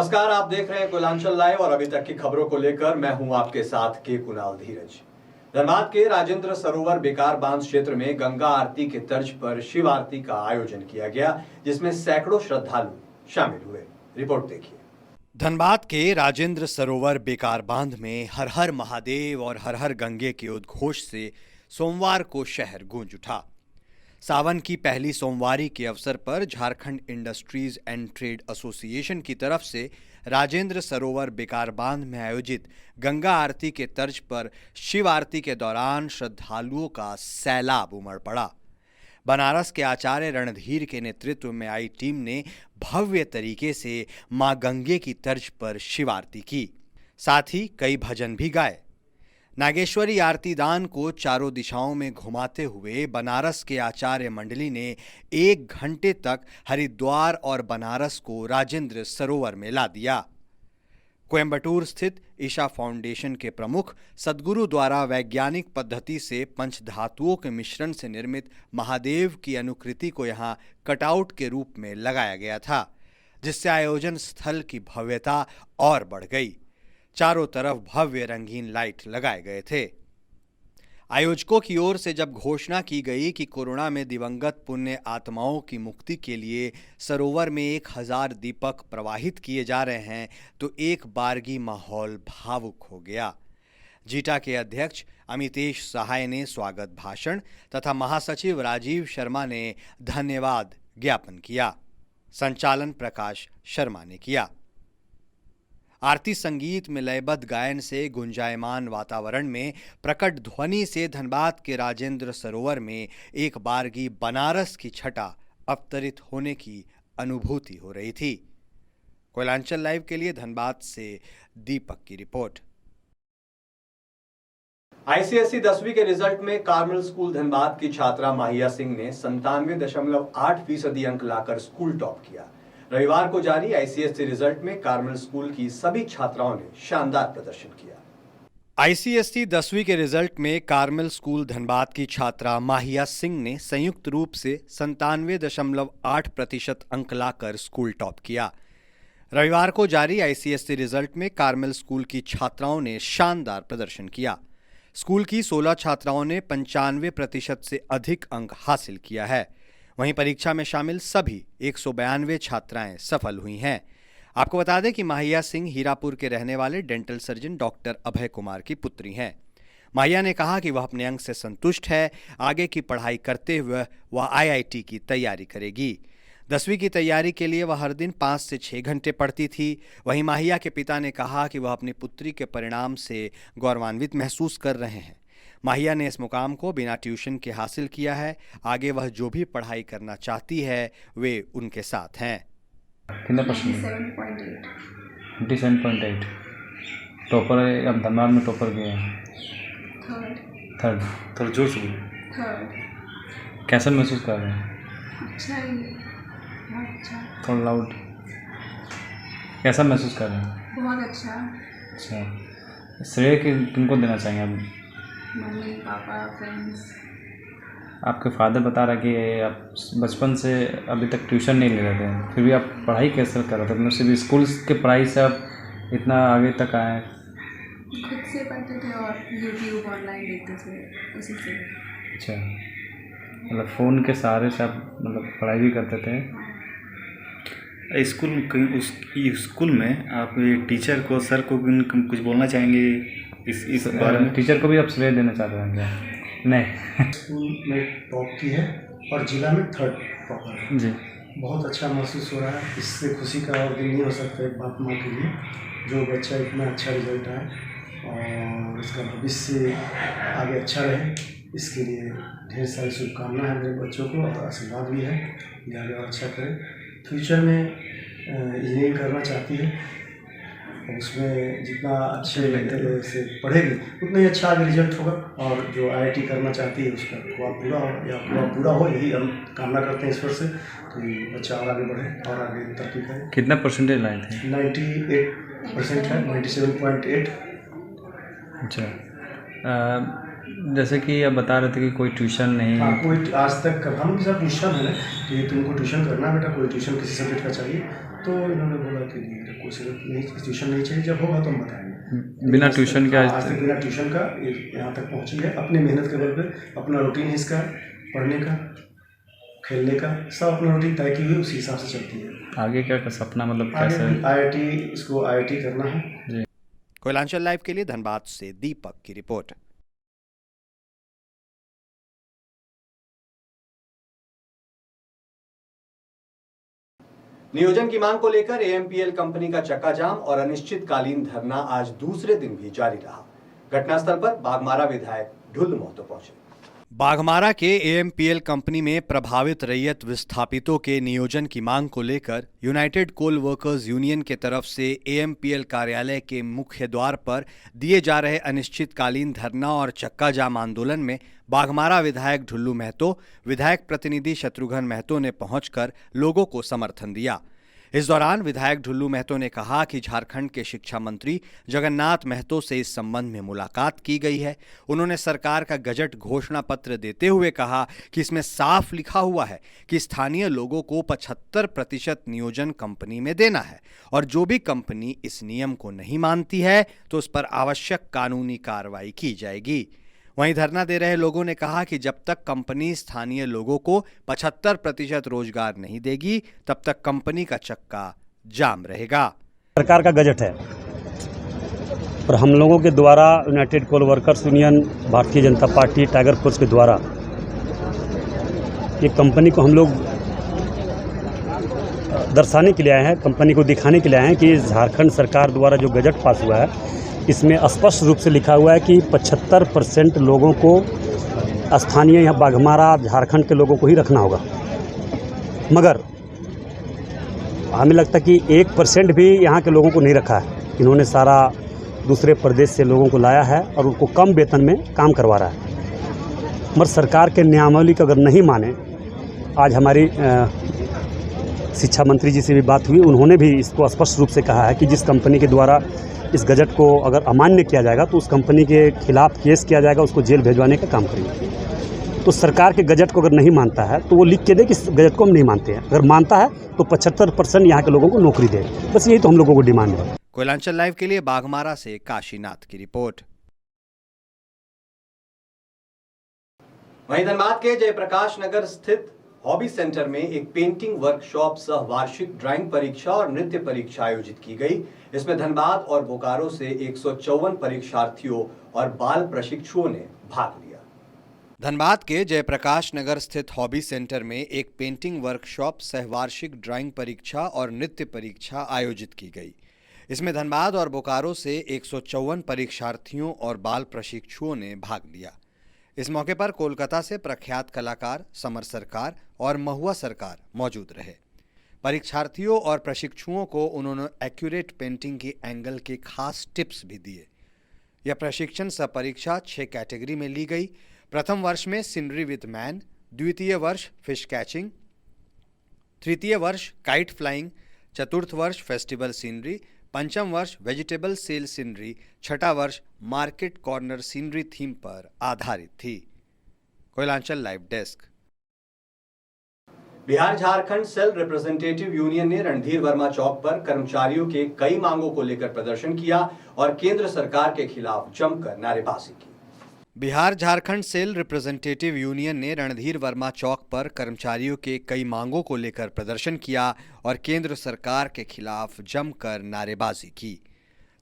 नमस्कार, आप देख रहे हैं कोयलांचल लाइव और अभी तक की खबरों को लेकर मैं हूं आपके साथ के कुणाल धीरज। धनबाद के राजेंद्र सरोवर बेकार बांध क्षेत्र में गंगा आरती के तर्ज पर शिव आरती का आयोजन किया गया, जिसमें सैकड़ों श्रद्धालु शामिल हुए। रिपोर्ट देखिए। धनबाद के राजेंद्र सरोवर बेकार बांध में हर हर महादेव और हर हर गंगे के उद्घोष से सोमवार को शहर गूंज उठा। सावन की पहली सोमवारी के अवसर पर Jharkhand industries and trade association की तरफ से राजेंद्र सरोवर बेकार बांध में आयोजित गंगा आरती के तर्ज पर शिव आरती के दौरान श्रद्धालुओं का सैलाब उमड़ पड़ा। बनारस के आचार्य रणधीर के नेतृत्व में आई टीम ने भव्य तरीके से मां गंगे की तर्ज पर शिव आरती की, साथ ही कई भजन भी गाए। नागेश्वरी आरती दान को चारों दिशाओं में घुमाते हुए बनारस के आचार्य मंडली ने 1 घंटे तक हरिद्वार और बनारस को राजेंद्र सरोवर में ला दिया। कोयंबटूर स्थित ईशा फाउंडेशन के प्रमुख सद्गुरु द्वारा वैज्ञानिक पद्धति से पंचधातुओं के मिश्रण से निर्मित महादेव की अनुकृति को यहां कटआउट के रूप में लगाया गया था, जिससे आयोजन स्थल की भव्यता और बढ़ गई। चारों तरफ भव्य रंगीन लाइट लगाए गए थे। आयोजकों की ओर से जब घोषणा की गई कि कोरोना में दिवंगत पुण्य आत्माओं की मुक्ति के लिए सरोवर में 1000 दीपक प्रवाहित किए जा रहे हैं, तो एक बारगी माहौल भावुक हो गया। जीटा के अध्यक्ष अमितेश सहाय ने स्वागत भाषण तथा महासचिव राजीव शर्मा ने धन्यवाद ज्ञापन किया। संचालन प्रकाश शर्मा ने किया। आरती संगीत में लयबद्ध गायन से गुंजायमान वातावरण में प्रकट ध्वनि से धनबाद के राजेंद्र सरोवर में एक बारगी बनारस की छटा अवतरित होने की अनुभूति हो रही थी। कोयलांचल लाइव के लिए धनबाद से दीपक की रिपोर्ट। आईसीएसई 10वीं के रिजल्ट में कार्मल स्कूल धनबाद की छात्रा माहिया सिंह ने 97.8% अंक लाकर स्कूल टॉप किया। रविवार को जारी आईसीएसई रिजल्ट में कार्मल स्कूल की सभी छात्राओं ने शानदार प्रदर्शन किया। आईसीएसई 10वीं के रिजल्ट में कार्मल स्कूल धनबाद की छात्रा माहिया सिंह ने संयुक्त रूप से 97.8% अंक लाकर स्कूल टॉप किया। रविवार को जारी आईसीएसई रिजल्ट में कार्मल स्कूल की छात्राओं ने शानदार प्रदर्शन किया। स्कूल की 16 छात्राओं ने 95% से अधिक अंक हासिल किया है। वहीं परीक्षा में शामिल सभी 192 छात्राएं सफल हुई हैं। आपको बता दें कि माहिया सिंह हीरापुर के रहने वाले dental surgeon doctor Abhay Kumar की पुत्री हैं। माहिया ने कहा कि वह अपने अंक से संतुष्ट है। आगे की पढ़ाई करते हुए वह आईआईटी की तैयारी करेगी। 10वीं की तैयारी के लिए वह हर दिन 5 से 6 घंटे पढ़ती थी। वहीं माहिया के पिता ने कहा कि वह अपनी पुत्री के परिणाम से गौरवान्वित महसूस कर रहे हैं। माहिया ने इस मुकाम को बिना ट्यूशन के हासिल किया है। आगे वह जो भी पढ़ाई करना चाहती है वे उनके साथ हैं। कितना परसेंट? 27.8। टॉपर है, अब धनबाद में टॉपर गए हैं। थर्ड। थोड़ा जोर से बोलिए। थर्ड। कैसा महसूस कर रहे हैं? अच्छा ही, बहुत अच्छा। थोड़ा लाउड। कैसा महसूस कर रहे हैं? बहुत अच्छा। अच्छा, श्रेय किनको देना चाहेंगे आप? मम्मी, पापा, फ्रेंड्स। आपके फादर बता रहा कि आप बचपन से अभी तक ट्यूशन नहीं ले रहे थे, फिर भी आप पढ़ाई कैसे कर रहे थे? मतलब सिर्फ स्कूल के पढ़ाई से आप इतना आगे तक आए? खुद से पढ़ते थे और यूट्यूब ऑनलाइन देखते थे, उसी से। अच्छा, मतलब फ़ोन के सहारे से आप मतलब पढ़ाई भी करते थे? स्कूल में आप टीचर को, सर को कुछ बोलना चाहेंगे इस बारे में? टीचर को भी आप श्रेय देना चाहते हैं क्या? नहीं। स्कूल में टॉप की है और जिला में 3rd टॉपर है जी। बहुत अच्छा महसूस हो रहा है। इससे खुशी का और दिन नहीं हो सकता एक बाप माँ के लिए, जो बच्चा इतना अच्छा रिजल्ट आए और इसका भविष्य आगे अच्छा रहे, इसके लिए ढेर सारी शुभकामनाएं हैं मेरे बच्चों को और आशीर्वाद भी है कि आगे और अच्छा करें। फ्यूचर में इंजीनियरिंग करना चाहती है और उसमें जितना अच्छे तरह से पढ़ेगी उतना ही अच्छा आगे रिजल्ट होगा और जो आईआईटी करना चाहती है उसका ख्वाब पूरा हो या ख्वाब पूरा हो, यही हम कामना करते हैं ईश्वर से। तो ये बच्चा और आगे बढ़े और आगे तरक्की करे। कितना परसेंटेज लाए थे? 98% है, 97.8। अच्छा, जैसे कि आप बता रहे थे कि कोई ट्यूशन नहीं। हाँ, कोई आज तक हम उनके साथ ट्यूशन है कि तुमको ट्यूशन करना है बेटा, कोई ट्यूशन किसी सब्जेक्ट का चाहिए, तो इन्होंने बोला कि नहीं, कोई सब्जेक्ट नहीं, ट्यूशन नहीं चाहिए, जब होगा तो हम बताएंगे। बिना ट्यूशन के आज तक बिना ट्यूशन का यहाँ तक पहुँची है, अपनी मेहनत के बल पे। अपना रूटीन है इसका, पढ़ने का, खेलने का, सब अपना रूटीन तय की हुई, उसी हिसाब से चलती है। आगे क्या का सपना, मतलब आगे कैसे? IIT, इसको IIT करना है। जी। कोयलांचल लाइव के लिए धनबाद से दीपक की रिपोर्ट। नियोजन की मांग को लेकर AMPL कंपनी का चक्का जाम और अनिश्चितकालीन धरना आज दूसरे दिन भी जारी रहा। घटनास्थल पर बाघमारा विधायक ढुल्लु महतो पहुंचे। बाघमारा के AMPL कंपनी में प्रभावित रैयत विस्थापितों के नियोजन की मांग को लेकर यूनाइटेड कोल वर्कर्स यूनियन के तरफ से AMPL कार्यालय के मुख्य द्वार पर दिए जा रहे अनिश्चितकालीन धरना और चक्का जाम आंदोलन में बाघमारा विधायक ढुल्लु महतो, विधायक प्रतिनिधि शत्रुघ्न महतो ने पहुंचकर लोगों को समर्थन दिया। इस दौरान विधायक ढुल्लु महतो ने कहा कि झारखंड के शिक्षा मंत्री जगन्नाथ महतो से इस संबंध में मुलाकात की गई है। उन्होंने सरकार का गजट घोषणा पत्र देते हुए कहा कि इसमें साफ लिखा हुआ है कि स्थानीय लोगों को 75% नियोजन कंपनी में देना है और जो भी कंपनी इस नियम को नहीं मानती है तो उस पर आवश्यक कानूनी कार्रवाई की जाएगी। वहीं धरना दे रहे लोगों ने कहा कि जब तक कंपनी स्थानीय लोगों को 75% रोजगार नहीं देगी तब तक कंपनी का चक्का जाम रहेगा। सरकार का गजट है और हम लोगों के द्वारा यूनाइटेड कोल workers union, Bharatiya Janata party, tiger force के द्वारा ये कंपनी को हम लोग दर्शाने के लिए आए हैं, कंपनी को दिखाने के लिए आए हैं कि झारखंड सरकार द्वारा जो गजट पास हुआ है इसमें स्पष्ट रूप से लिखा हुआ है कि 75% लोगों को स्थानीय यहाँ बाघमारा झारखंड के लोगों को ही रखना होगा। मगर हमें लगता है कि 1% भी यहाँ के लोगों को नहीं रखा है। इन्होंने सारा दूसरे प्रदेश से लोगों को लाया है और उनको कम वेतन में काम करवा रहा है। मगर सरकार के नियमावली को अगर नहीं माने, आज हमारी शिक्षा मंत्री जी से भी बात हुई, उन्होंने भी इसको स्पष्ट रूप से कहा है कि जिस कंपनी के द्वारा इस गजट को अगर अमान्य किया जाएगा तो उस कंपनी के खिलाफ केस किया जाएगा, उसको जेल भेजवाने का काम करेंगे। तो सरकार के गजट को अगर नहीं मानता है तो वो लिख के दे कि इस गजट को हम नहीं मानते हैं। अगर मानता है तो 75% यहाँ के लोगों को नौकरी दे। बस यही तो हम लोगों को डिमांड है। कोयलांचल लाइव के लिए बाघमारा से काशीनाथ की रिपोर्ट। वहीं धनबाद के जयप्रकाश नगर स्थित हॉबी सेंटर में एक पेंटिंग वर्कशॉप सह वार्षिक ड्राइंग परीक्षा और नृत्य परीक्षा आयोजित की गई। इसमें धनबाद और बोकारो से 154 परीक्षार्थियों और बाल प्रशिक्षुओं ने भाग लिया। धनबाद के जयप्रकाश नगर स्थित हॉबी सेंटर में एक पेंटिंग वर्कशॉप सह वार्षिक ड्राइंग परीक्षा और नृत्य परीक्षा आयोजित की गई। इसमें धनबाद और बोकारो से 154 परीक्षार्थियों और बाल प्रशिक्षुओं ने भाग लिया। इस मौके पर कोलकाता से प्रख्यात कलाकार समर सरकार और महुआ सरकार मौजूद रहे। परीक्षार्थियों और प्रशिक्षुओं को उन्होंने एक्यूरेट पेंटिंग की एंगल के खास टिप्स भी दिए। यह प्रशिक्षण सह परीक्षा 6 कैटेगरी में ली गई। प्रथम वर्ष में सीनरी विद मैन, द्वितीय वर्ष फिश कैचिंग, तृतीय वर्ष काइट फ्लाइंग, चतुर्थ वर्ष फेस्टिवल सीनरी, पंचम वर्ष वेजिटेबल सेल सीनरी, छठा वर्ष मार्केट कॉर्नर सीनरी थीम पर आधारित थी। Koylanchal live desk. Bihar Jharkhand sale representative union ने रणधीर वर्मा चौक पर कर्मचारियों के कई मांगों को लेकर प्रदर्शन किया और केंद्र सरकार के खिलाफ जमकर नारेबाजी की। Bihar Jharkhand sale representative union ने रणधीर वर्मा चौक पर कर्मचारियों के कई मांगों को लेकर प्रदर्शन किया और केंद्र सरकार के खिलाफ जमकर नारेबाजी की।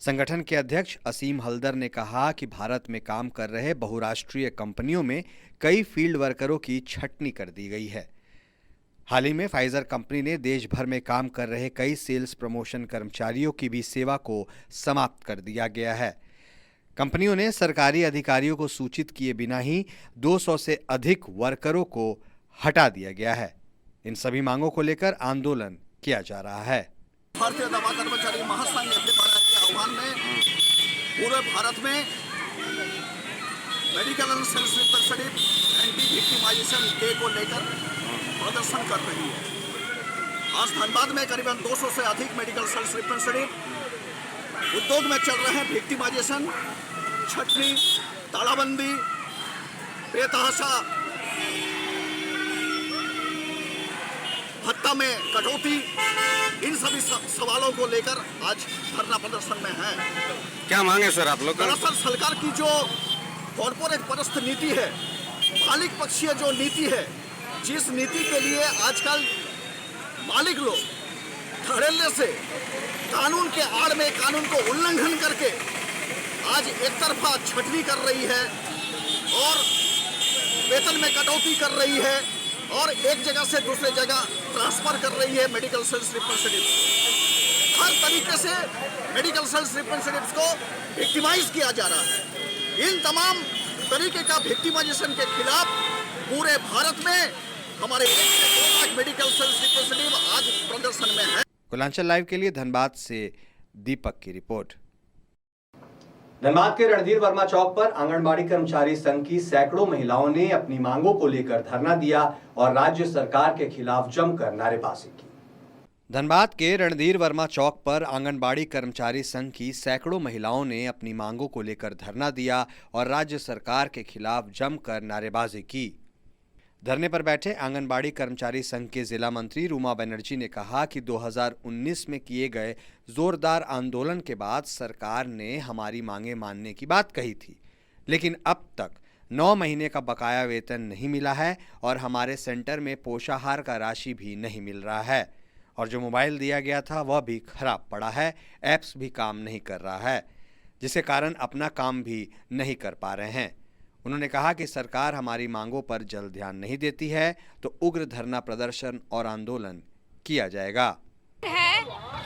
संगठन के अध्यक्ष असीम हल्दर ने कहा कि भारत में काम कर रहे बहुराष्ट्रीय कंपनियों में कई फील्ड वर्करों की छटनी कर दी गई है। हाल ही में फाइजर कंपनी ने देश भर में काम कर रहे कई सेल्स प्रमोशन कर्मचारियों की भी सेवा को समाप्त कर दिया गया है। कंपनियों ने सरकारी अधिकारियों को सूचित किए बिना ही 200 से अधिक वर्करों को हटा दिया गया है। इन सभी मांगों को लेकर आंदोलन किया जा रहा है। भारतीय दवा कर्मचारी महासंघ FDPR के आह्वान में पूरे भारत में medical and sales representative anti victimization day को लेकर प्रदर्शन कर रही है। आज धनबाद में करीबन 200 से अधिक मेडिकल सेल्स रिप्रेजेंटेटिव उद्योग में चल रहे हैं विक्टिमाइजेशन, छटनी, तालाबंदी, बेतहाशा भत्ता में कटौती, इन सभी सवालों को लेकर आज धरना प्रदर्शन में है। क्या मांगे सर आप लोग? दरअसल सरकार की जो कॉर्पोरेट परस्त नीति है, मालिक पक्षीय जो नीति है, जिस नीति के लिए आजकल मालिक लोग धड़ल्ले से कानून के आड़ में कानून को उल्लंघन करके आज एक तरफा छटनी कर रही है और वेतन में कटौती कर रही है और एक जगह से दूसरे जगह ट्रांसफर कर रही है मेडिकल सेल्स रिप्रेजेंटेटिव्स। हर तरीके से मेडिकल सेल्स रिप्रेजेंटेटिव्स को विक्टिमाइज किया जा रहा है। इन तमाम तरीके का विक्टिमाइजेशन के खिलाफ पूरे भारत में हमारे 1 से 2 लाख मेडिकल सेल्स रिप्रेजेंटेटिव आज प्रदर्शन में है। कुलांचल लाइव के लिए धनबाद से दीपक की रिपोर्ट। धनबाद के रणधीर वर्मा चौक पर आंगनबाड़ी कर्मचारी संघ की सैकड़ों महिलाओं ने अपनी मांगों को लेकर धरना दिया और राज्य सरकार के खिलाफ जमकर नारेबाजी की। धनबाद के रणधीर वर्मा चौक पर आंगनबाड़ी कर्मचारी संघ की सैकड़ों महिलाओं ने अपनी मांगों को लेकर धरना दिया और राज्य सरकार के खिलाफ जमकर नारेबाजी की। धरने पर बैठे आंगनबाड़ी कर्मचारी संघ के जिला मंत्री रूमा बनर्जी ने कहा कि 2019 में किए गए जोरदार आंदोलन के बाद सरकार ने हमारी मांगें मानने की बात कही थी, लेकिन अब तक 9 महीने का बकाया वेतन नहीं मिला है और हमारे सेंटर में पोषाहार का राशि भी नहीं मिल रहा है और जो मोबाइल दिया गया था वह भी खराब पड़ा है, ऐप्स भी काम नहीं कर रहा है, जिसके कारण अपना काम भी नहीं कर पा रहे हैं। उन्होंने कहा कि सरकार हमारी मांगों पर जल्द ध्यान नहीं देती है तो उग्र धरना प्रदर्शन और आंदोलन किया जाएगा। है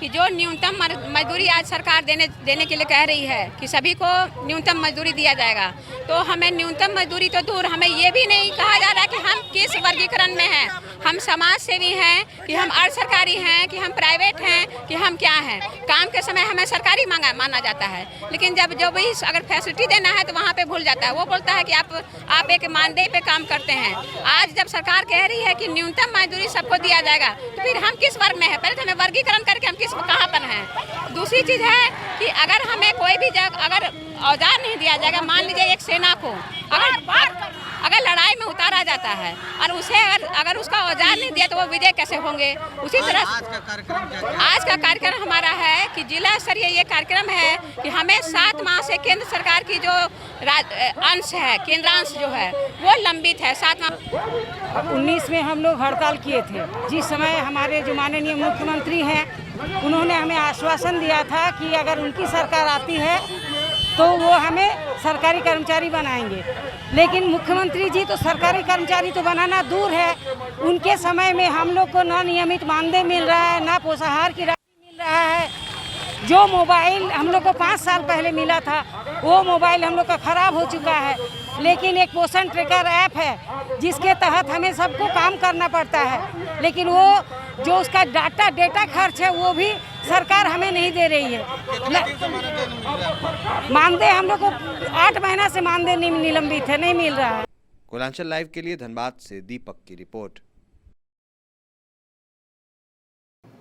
कि जो न्यूनतम मजदूरी आज सरकार देने के लिए कह रही है कि सभी को न्यूनतम मजदूरी दिया जाएगा, तो हमें न्यूनतम मजदूरी तो दूर, हमें ये भी नहीं कहा जा रहा कि हम किस वर्गीकरण में हैं, हम समाज सेवी हैं कि हम अर्ध सरकारी हैं कि हम प्राइवेट हैं कि हम क्या हैं। काम के समय हमें सरकारी माना जाता है, लेकिन जब जो भी अगर फैसिलिटी देना है तो वहाँ पे भूल जाता है। वो बोलता है कि आप एक मानदेय पे काम करते हैं। आज जब सरकार कह रही है कि न्यूनतम मजदूरी सबको दिया जाएगा, तो फिर हम किस वर्ग में है? पहले तो हमें वर्गीकरण करके हम किस कहाँ पर हैं। दूसरी चीज़ है कि अगर हमें कोई भी जगह अगर औजार नहीं दिया जाएगा, मान लीजिए एक सेना को अगर लड़ाई में उतारा जाता है और उसे अगर उसका औजार नहीं दिया तो वो विजय कैसे होंगे। उसी तरह आज का कार्यक्रम हमारा है कि जिला स्तरीय ये कार्यक्रम है कि हमें 7 माह से केंद्र सरकार की जो अंश है, केंद्रांश जो है वो लंबित है 7 माह। 19 में हम लोग हड़ताल किए थे, जिस समय हमारे जो माननीय मुख्यमंत्री हैं उन्होंने हमें आश्वासन दिया था कि अगर उनकी सरकार आती है तो वो हमें सरकारी कर्मचारी बनाएंगे। लेकिन मुख्यमंत्री जी तो सरकारी कर्मचारी तो बनाना दूर है, उनके समय में हम लोग को ना नियमित मानदेय मिल रहा है, ना पोषाहार की राशि मिल रहा है। जो मोबाइल हम लोग को 5 साल पहले मिला था वो मोबाइल हम लोग का ख़राब हो चुका है। लेकिन एक पोषण ट्रैकर ऐप है जिसके तहत हमें सबको काम करना पड़ता है, लेकिन वो जो उसका डेटा खर्च है वो भी सरकार हमें नहीं दे रही है। मानदेय हम लोग को 8 महीना से मानदेय निलंबित है, नहीं मिल रहा है। कुलांचल लाइव के लिए धनबाद से दीपक की रिपोर्ट।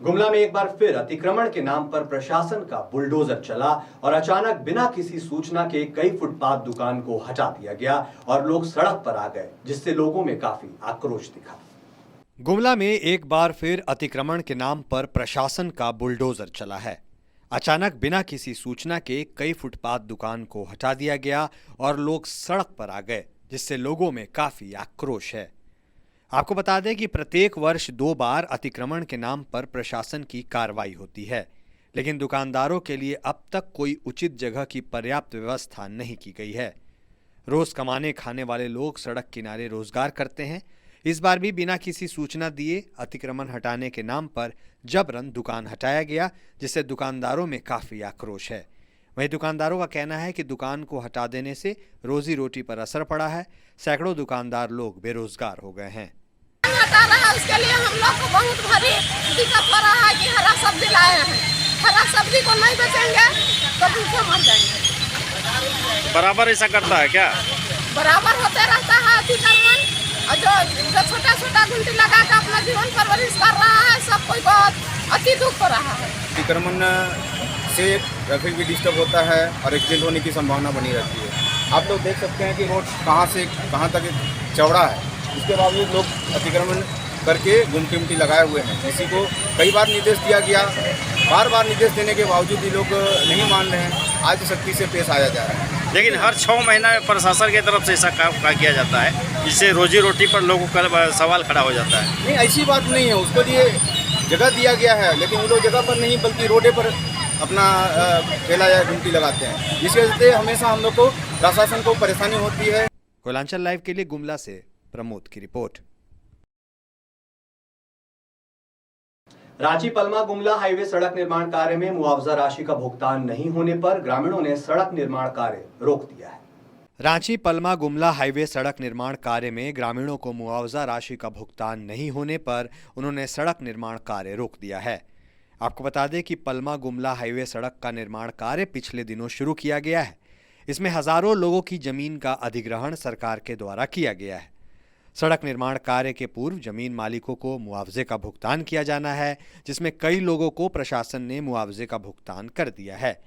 गुमला में एक बार फिर अतिक्रमण के नाम पर प्रशासन का बुलडोजर चला और अचानक बिना किसी सूचना के कई फुटपाथ दुकान को हटा दिया गया और लोग सड़क पर आ गए, जिससे लोगों में काफी आक्रोश दिखा। गुमला में एक बार फिर अतिक्रमण के नाम पर प्रशासन का बुलडोजर चला है। अचानक बिना किसी सूचना के कई फुटपाथ दुकान को हटा दिया गया और लोग सड़क पर आ गए, जिससे लोगों में काफी आक्रोश है। आपको बता दें कि प्रत्येक वर्ष 2 बार अतिक्रमण के नाम पर प्रशासन की कार्रवाई होती है, लेकिन दुकानदारों के लिए अब तक कोई उचित जगह की पर्याप्त व्यवस्था नहीं की गई है। रोज कमाने खाने वाले लोग सड़क किनारे रोजगार करते हैं। इस बार भी बिना किसी सूचना दिए अतिक्रमण हटाने के नाम पर जबरन दुकान हटाया गया, जिससे दुकानदारों में काफी आक्रोश है। वहीं दुकानदारों का कहना है कि दुकान को हटा देने से रोजी रोटी पर असर पड़ा है। सैकड़ों दुकानदार लोग बेरोजगार हो गए हैं। हटा रहा है, उसके लिए हम लोग को बहुत भारी दिक्कत हो रहा है कि हरा सब्जी लाए हैं, हरा सब्जी को नहीं बेचेंगे तो भूखे मर जाएंगे। बराबर ऐसा करता है क्या? बराबर होते रहता है अतिक्रमण, और जो छोटा छोटा घंटी लगा कर अपना जीवन परवरिश कर रहा है, सब कोई बहुत अति दुख हो रहा है। अतिक्रमण से ट्रैफिक भी डिस्टर्ब होता है और एक्सीडेंट होने की संभावना बनी रहती है। आप लोग देख सकते हैं कि रोड कहाँ से कहाँ तक चौड़ा है, उसके बावजूद लोग अतिक्रमण करके गुमटी लगाए हुए हैं। किसी को कई बार निर्देश दिया गया, बार बार निर्देश देने के बावजूद भी लोग नहीं मान रहे हैं। आज सख्ती से पेश आया जा रहा है, लेकिन हर 6 महीना में प्रशासन की तरफ से ऐसा काम किया जाता है, जिससे रोजी रोटी पर लोगों का सवाल खड़ा हो जाता है। नहीं, ऐसी बात नहीं है, उसके लिए जगह दिया गया है, लेकिन वो लोग जगह पर नहीं बल्कि रोडे पर अपना ठेला या गुमटी लगाते हैं, जिसके वजह हमेशा हम लोग को प्रशासन को परेशानी होती है। कोयलांचल लाइव के लिए गुमला से प्रमोद की रिपोर्ट। रांची पलमा गुमला हाईवे सड़क निर्माण कार्य में मुआवजा राशि का भुगतान नहीं होने पर ग्रामीणों ने सड़क निर्माण कार्य रोक दिया है। रांची पलमा गुमला हाईवे सड़क निर्माण कार्य में ग्रामीणों को मुआवजा राशि का भुगतान नहीं होने पर उन्होंने सड़क निर्माण कार्य रोक दिया है। आपको बता दें कि पलमा गुमला हाईवे सड़क का निर्माण कार्य पिछले दिनों शुरू किया गया है। इसमें हजारों लोगों की जमीन का अधिग्रहण सरकार के द्वारा किया गया है। सड़क निर्माण कार्य के पूर्व जमीन मालिकों को मुआवजे का भुगतान किया जाना है, जिसमें कई लोगों को प्रशासन ने मुआवजे का भुगतान कर दिया है।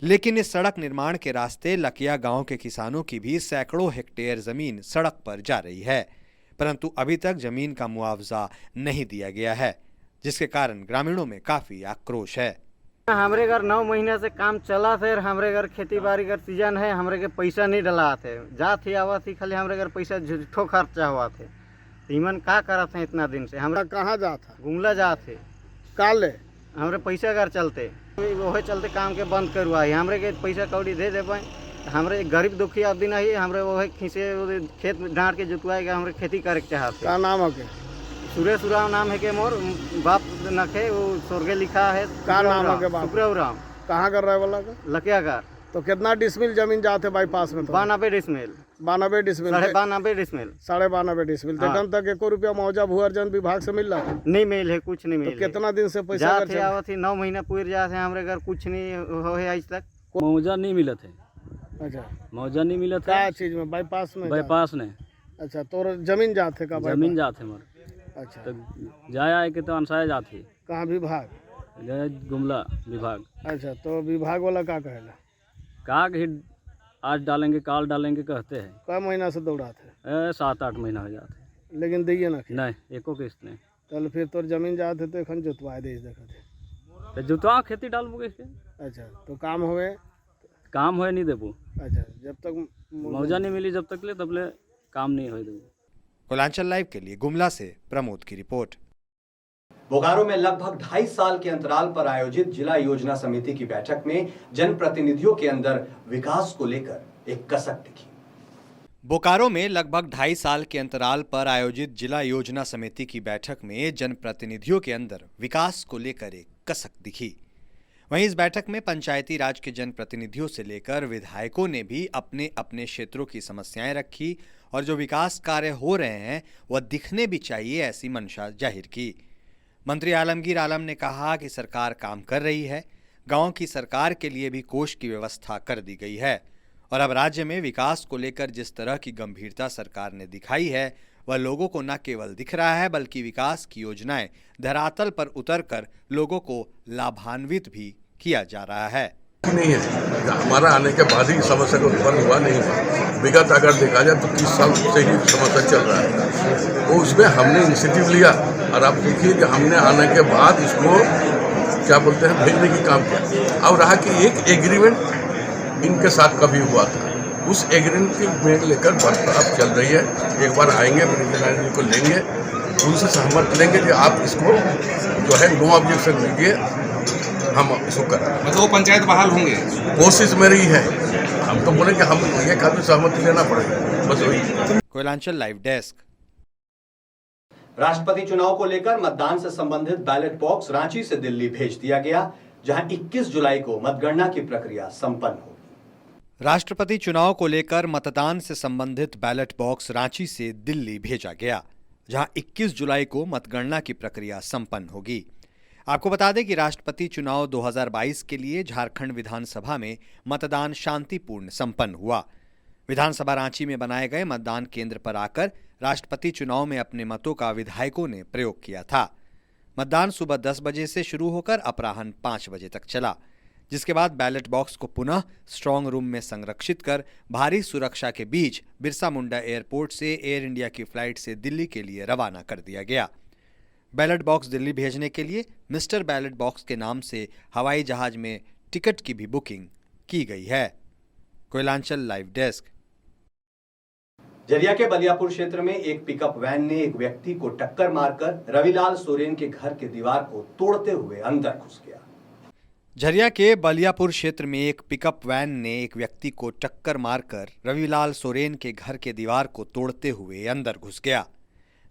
लेकिन इस सड़क निर्माण के रास्ते लकिया गांव के किसानों की भी सैकड़ों हेक्टेयर जमीन सड़क पर जा रही है, परंतु अभी तक जमीन का मुआवजा नहीं दिया गया है, जिसके कारण ग्रामीणों में काफी आक्रोश है। हमरे घर 9 महीने से काम चला थे, हमरे घर खेती बाड़ी का सीजन है, हमरे के पैसा नहीं डला थे, जा थी आवा थी, खाली हमरे घर पैसा झूठो खर्चा हुआ थे। तीमन का करा थे इतना दिन से? हमरा कहाँ जा था? गुमला जा थे काले हमरे पैसा घर चलते वही चलते काम के बंद करवाई, हमरे के पैसा कौड़ी दे दे पाए। हमरे गरीब दुखी अब दिन ही हमरे वही खींचे खेत में डांट के जुतवाएगा, हमरे खेती करे के चाहते। क्या नाम है? सुरेश उराम नाम है के मोर बाप नखे, वो स्वर्गे लिखा है। क्या नाम है के बाप? सुप्रे उराम। कहाँ कर रहे वाला का? लकियागार। तो कितना डिसमिल जमीन जाते बाईपास में? 92 डिसमिल। 92 डिसमिल। 92 डिसमिल। 92 डिसमिल। हाँ। तक 1 रुपया मुआवजा भू अर्जन विभाग से मिल रहा है? नहीं मिल है, कुछ नहीं मिल। तो कितना दिन से पैसा जाते आवत थी 9 महीना पूरे जाते हमरे घर कुछ नहीं हो है आज तक। मुआवजा नहीं मिला थे। अच्छा, मुआवजा नहीं मिला था। क्या चीज में? बाईपास में? बाईपास ने। अच्छा, तो जमीन जाते का? जमीन जाते मर। अच्छा, तो जाया है कि तो अनसाया जाती। कहाँ विभाग? गुमला विभाग। अच्छा, तो विभाग वाला क्या कहेगा? कहा आज डालेंगे काल डालेंगे कहते हैं। कई महीना से दौड़ाते? 7-8 महीना हो जाते। लेकिन दिए ना? नहीं, एको किस्त नहीं। चल फिर तो जमीन जाते तो एखन जुतवा दे देखते। तो जुतवा खेती डालबो इसके। अच्छा, तो काम हुए? काम हुए नहीं देबो। अच्छा, जब तक मुआवजा नहीं मिली जब तक ले तब ले काम नहीं हो देबो। कोयलांचल लाइव के लिए गुमला से प्रमोद की रिपोर्ट। बोकारो में लगभग 2.5 साल के अंतराल पर आयोजित जिला योजना समिति की बैठक में जनप्रतिनिधियों के अंदर विकास को लेकर एक कसक दिखी। बोकारो में लगभग 2.5 साल के अंतराल पर आयोजित जिला योजना समिति की बैठक में जनप्रतिनिधियों के अंदर विकास को लेकर एक कसक दिखी। वहीं इस बैठक में पंचायती राज के जनप्रतिनिधियों से लेकर विधायकों ने भी अपने अपने क्षेत्रों की समस्याएं रखी और जो विकास कार्य हो रहे हैं वह दिखने भी चाहिए, ऐसी मंशा जाहिर की। मंत्री आलमगीर आलम ने कहा कि सरकार काम कर रही है, गांव की सरकार के लिए भी कोष की व्यवस्था कर दी गई है और अब राज्य में विकास को लेकर जिस तरह की गंभीरता सरकार ने दिखाई है वह लोगों को न केवल दिख रहा है बल्कि विकास की योजनाएं धरातल पर उतरकर लोगों को लाभान्वित भी किया जा रहा है। नहीं है, हमारा आने के बाद ही समस्या का उत्पन्न हुआ नहीं है। विगत अगर देखा जाए तो 30 साल से ही समस्या चल रहा है, तो उसमें हमने इनिशिएटिव लिया और आप देखिए कि हमने आने के बाद इसको क्या बोलते हैं भेजने की काम किया। अब रहा कि एक एग्रीमेंट इनके साथ कभी हुआ था, उस एग्रीमेंट में लेकर बरसात चल रही है। एक बार आएंगे प्रेसिडेंट को लेंगे, उनसे सहमत लेंगे कि आप इसको जो है नो ऑब्जेक्शन दीजिए, हम इसको करें। मतलब वो पंचायत बहाल होंगे, कोशिश मेरी है। हम तो बोले कि हम ये काफी सहमति लेना पड़ेगा, बस वही। Koylanchal live desk. राष्ट्रपति चुनाव को लेकर मतदान से संबंधित बैलेट बॉक्स रांची से दिल्ली भेज दिया गया, जहां 21 जुलाई को मतगणना की प्रक्रिया संपन्न होगी। राष्ट्रपति चुनाव को लेकर मतदान से संबंधित बैलेट बॉक्स रांची से दिल्ली भेजा गया, जहां 21 जुलाई को मतगणना की प्रक्रिया संपन्न होगी। आपको बता दें कि राष्ट्रपति चुनाव 2022 के लिए झारखंड विधानसभा में मतदान शांतिपूर्ण संपन्न हुआ। विधानसभा रांची में बनाए गए मतदान केंद्र पर आकर राष्ट्रपति चुनाव में अपने मतों का विधायकों ने प्रयोग किया था। मतदान सुबह 10 बजे से शुरू होकर अपराह्न 5 बजे तक चला। जिसके बाद बैलेट बॉक्स को पुनः स्ट्रांग रूम में संरक्षित कर भारी सुरक्षा के बीच बिरसा मुंडा एयरपोर्ट से एयर इंडिया की फ्लाइट से दिल्ली के लिए रवाना कर दिया गया। बैलेट बॉक्स दिल्ली भेजने के लिए मिस्टर बैलेट बॉक्स के नाम से हवाई जहाज में टिकट की भी बुकिंग की गई है। Koylanchal live desk. झरिया के बलियापुर क्षेत्र में एक पिकअप वैन ने एक व्यक्ति को टक्कर मारकर रविलाल सोरेन के घर के दीवार को तोड़ते हुए अंदर घुस गया। झरिया के बलियापुर क्षेत्र में एक पिकअप वैन ने एक व्यक्ति को टक्कर मारकर रविलाल सोरेन के घर के दीवार को तोड़ते हुए अंदर घुस गया।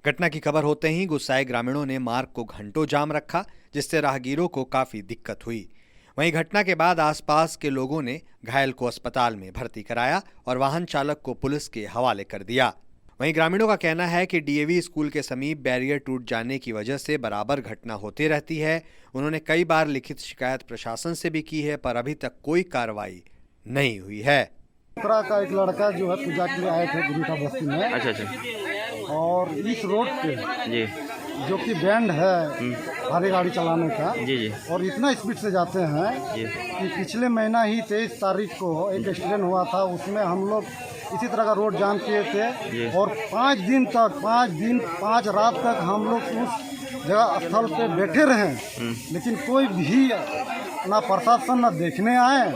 घटना की खबर होते ही गुस्साए ग्रामीणों ने मार्ग को घंटों जाम रखा, जिससे राहगीरों को काफी दिक्कत हुई। वहीं घटना के बाद आसपास के लोगों ने घायल को अस्पताल में भर्ती कराया और वाहन चालक को पुलिस के हवाले कर दिया। वहीं ग्रामीणों का कहना है कि डीएवी स्कूल के समीप बैरियर टूट जाने की वजह से बराबर घटना होती रहती है। उन्होंने कई बार लिखित शिकायत प्रशासन से भी की है, पर अभी तक कोई कार्रवाई नहीं हुई है। उत्तरा का एक लड़का जो है पूजा के लिए आए थे गुरुटा बस्ती में। अच्छा। और इस रोड पे जी जो कि बैंड है भारी गाड़ी चलाने का जी और इतना स्पीड से जाते हैं कि पिछले महीना ही 23 तारीख को एक एक्सीडेंट हुआ था। उसमें हम लोग इसी तरह का रोड जाम किए थे और 5 दिन 5 रात तक हम लोग उस जगह स्थल पे बैठे रहे, लेकिन कोई भी ना प्रशासन ना देखने आए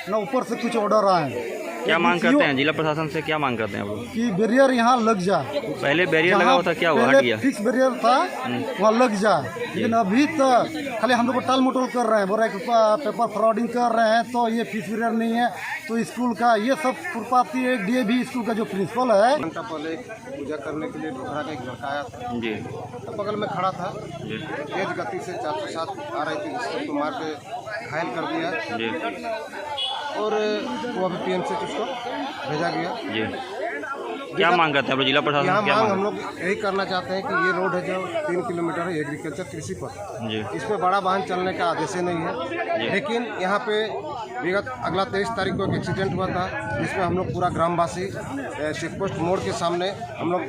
ना ऊपर से कुछ ऑर्डर आए। क्या मांग करते हैं जिला प्रशासन से? क्या मांग करते हैं वो? कि बैरियर यहाँ लग जाए। पहले बैरियर लगा हुआ था, क्या हुआ? हट गया। फिक्स बैरियर था, वहाँ लग जाए, लेकिन अभी तक खाली हम लोग को टाल मटोल कर रहे हैं, बोल रहे हैं कि पेपर फ्रॉडिंग कर रहे हैं, तो ये फिक्स बैरियर नहीं है, तो स्कूल का ये सब खुरपाती है। डीएवी स्कूल का जो प्रिंसिपल है, घंटा पहले पूजा करने के लिए ढोकरा का एक लड़का आया था जी, तो बगल में खड़ा था, तेज गति से 407 आ रही थी, इसको मार के घायल कर दिया जी। और वो अभी पीएमसी उसको भेजा गया जी। क्या मांग करते हैं आप जिला प्रशासन? यहाँ क्या मांग हम लोग यही करना चाहते हैं कि ये रोड है जो 3 किलोमीटर है एग्रीकल्चर कृषि पर जी, इस पर बड़ा वाहन चलने का आदेश नहीं है, लेकिन यहाँ पे विगत अगला 23 तारीख को एक एक्सीडेंट हुआ था, जिसमें हम लोग पूरा ग्रामवासी चेकपोस्ट मोड़ के सामने हम लोग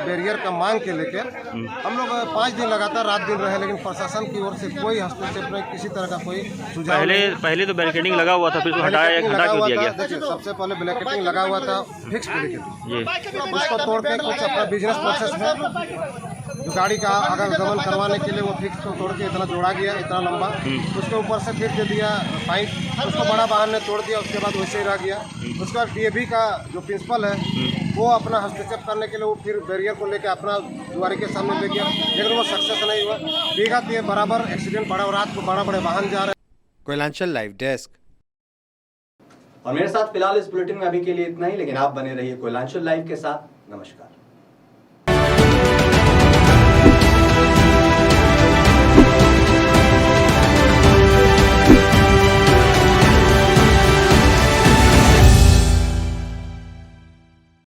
बैरियर का मांग के लेकर हम लोग 5 दिन लगातार रात दिन रहे, लेकिन प्रशासन की ओर से कोई हस्तक्षेप नहीं, किसी तरह का कोई सुझाव। पहले तो बैरिकेडिंग लगा हुआ था, फिर हटा क्यों दिया गया? देखिए, सबसे पहले बैरिकेडिंग लगा हुआ था, फिक्स बैरिकेडिंग, उसको तोड़ के कुछ अपना बिजनेस प्रोसेस में जो गाड़ी का आगमन करवाने के लिए वो फिक्स को तोड़ के इतना जोड़ा गया, इतना लंबा, उसके ऊपर से फिर दे दिया पाइप, उसको बड़ा वाहन ने तोड़ दिया, उसके बाद वैसे ही रह गया। उसका डीएवी का जो प्रिंसिपल है वो अपना हस्तक्षेप करने के लिए वो फिर बैरियर को लेकर अपना दुआरी के सामने ले गया, लेकिन वो सक्सेस नहीं हुआ। विगत ये बराबर एक्सीडेंट बड़ा, रात को बड़े वाहन जा रहे। Koylanchal live desk. और मेरे साथ फिलहाल इस बुलेटिन में अभी के लिए इतना ही, लेकिन आप बने रहिए कोयलांचल लाइव के साथ। नमस्कार।